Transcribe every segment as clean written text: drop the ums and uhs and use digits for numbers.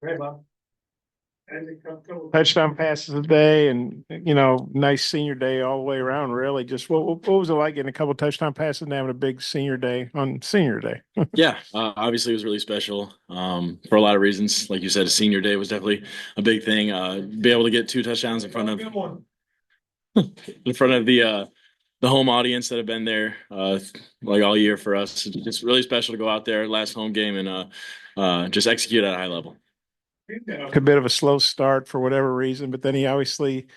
Right, Bob. Touchdown passes a day, and nice senior day all the way around. Really, just what was it like getting a couple touchdown passes and having a big senior day on senior day? Yeah, obviously it was really special for a lot of reasons. Like you said, senior day was definitely a big thing. Be able to get two touchdowns in front of the home audience that have been there like all year for us. It's really special to go out there last home game and just execute at a high level. A bit of a slow start for whatever reason, but then he obviously,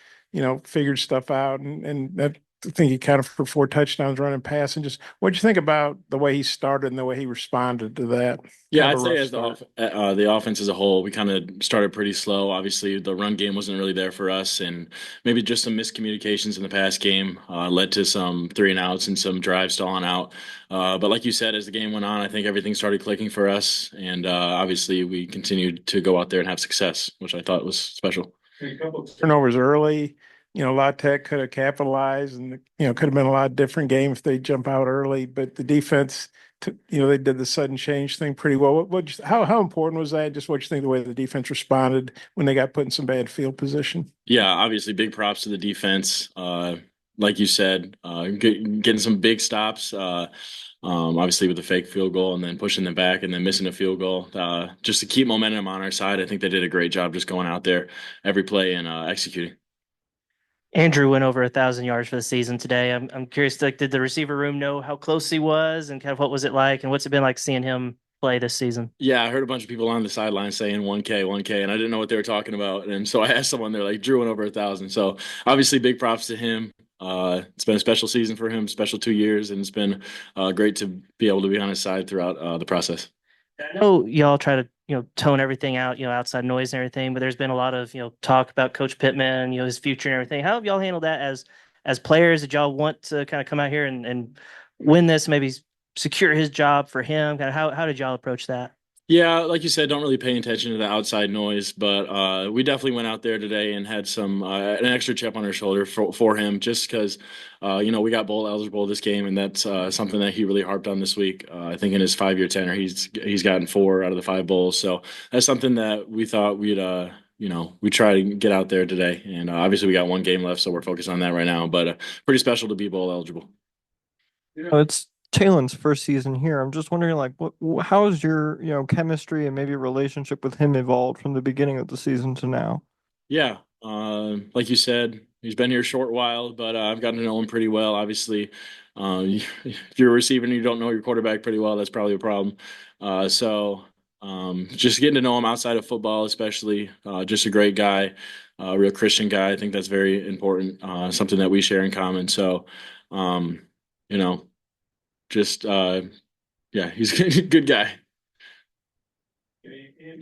figured stuff out, and that I think he counted for four touchdowns running pass. And just what'd you think about the way he started and the way he responded to that? Kind Yeah, of I'd a say rough as start. the offense as a whole, we kind of started pretty slow. Obviously, the run game wasn't really there for us, and maybe just some miscommunications in the past game led to some three and outs and some drives stalling out. But like you said, as the game went on, I think everything started clicking for us, and obviously we continued to go out there and have success, which I thought was special. Turnovers early. La Tech could have capitalized, and could have been a lot different game if they jump out early. But the defense, they did the sudden change thing pretty well. How important was that? Just what you think the way the defense responded when they got put in some bad field position. Yeah, obviously, big props to the defense. Like you said, getting some big stops. Obviously, with the fake field goal and then pushing them back and then missing a field goal. Just to keep momentum on our side, I think they did a great job just going out there every play and executing. Andrew went over 1,000 yards for the season today. I'm curious, like, did the receiver room know how close he was and kind of what was it like and what's it been like seeing him play this season? Yeah, I heard a bunch of people on the sideline saying 1K, 1K, and I didn't know what they were talking about. And so I asked someone, they're like, Drew went over 1,000. So obviously, big props to him. It's been a special season for him, special 2 years, and it's been great to be able to be on his side throughout the process. I know y'all try to, tone everything out, outside noise and everything, but there's been a lot of, talk about Coach Pittman, his future and everything. How have y'all handled that as players? Did y'all want to kind of come out here and win this, maybe secure his job for him? Kind of how did y'all approach that? Yeah, like you said, don't really pay attention to the outside noise, but we definitely went out there today and had some an extra chip on our shoulder for him, just because we got bowl eligible this game, and that's something that he really harped on this week. I think in his 5 year tenure, he's gotten four out of the five bowls, so that's something that we thought we try to get out there today, and obviously we got one game left, so we're focused on that right now. But pretty special to be bowl eligible. It's Talen's first season here. I'm just wondering, like, how has your, chemistry and maybe relationship with him evolved from the beginning of the season to now? Yeah, like you said, he's been here a short while, but I've gotten to know him pretty well. Obviously, if you're a receiver and you don't know your quarterback pretty well, that's probably a problem. Just getting to know him outside of football, especially, just a great guy, a real Christian guy. I think that's very important, something that we share in common. So, um, you know, just yeah, he's a good guy.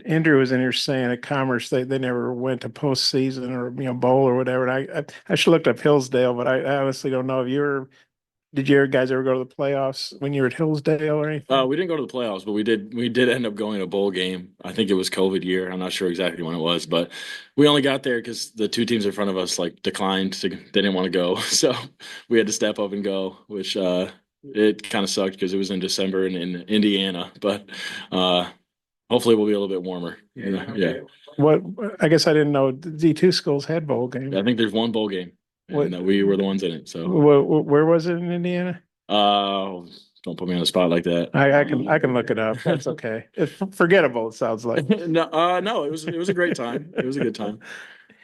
Andrew was in here saying at Commerce they never went to postseason or bowl or whatever. And I should looked up Hillsdale, but I honestly don't know if you were. Did you guys ever go to the playoffs when you were at Hillsdale or anything? We didn't go to the playoffs, but we did end up going to a bowl game. I think it was COVID year. I'm not sure exactly when it was, but we only got there because the two teams in front of us like declined to, they didn't want to go. So we had to step up and go, which it kind of sucked because it was in December in Indiana. But hopefully we'll be a little bit warmer. Yeah. What I guess I didn't know D2 schools had bowl games. I think there's one bowl game What and that we were the ones in it. So where was it in Indiana? uh don't put me on the spot like that. I can look it up. That's okay. It's forgettable, it sounds like. No, it was a great time. It was a good time.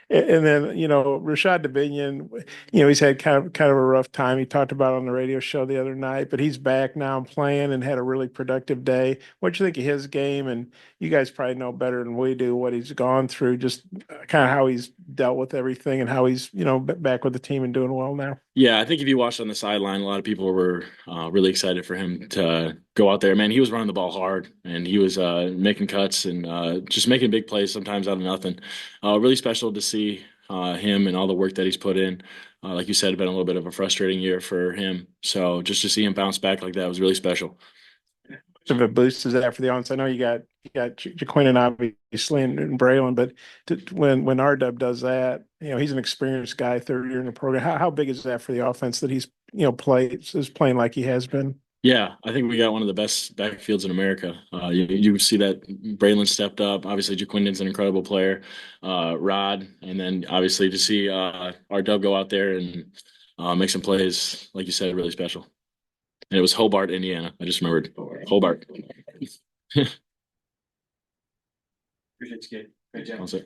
And then, Rashad Dominion, he's had kind of a rough time. He talked about it on the radio show the other night, but he's back now and playing and had a really productive day. What do you think of his game? And you guys probably know better than we do what he's gone through, just kind of how he's dealt with everything and how he's, back with the team and doing well now. Yeah, I think if you watched on the sideline, a lot of people were really excited for him to go out there. Man, he was running the ball hard and he was making cuts and just making big plays sometimes out of nothing. Really special to see him and all the work that he's put in. Like you said, it's been a little bit of a frustrating year for him. So just to see him bounce back like that was really special. Of a boost is that for the offense? I know you got Jaquin obviously and Braylon, but when R-Dub does that, he's an experienced guy, third year in the program. How big is that for the offense that he's is playing like he has been? Yeah, I think we got one of the best backfields in America. You see that Braylon stepped up. Obviously, Jaquindon's an incredible player. Rod, and then obviously to see our Dub go out there and make some plays, like you said, really special. And it was Hobart, Indiana. I just remembered Hobart. Appreciate you, Gabe. Great job. Also, yep.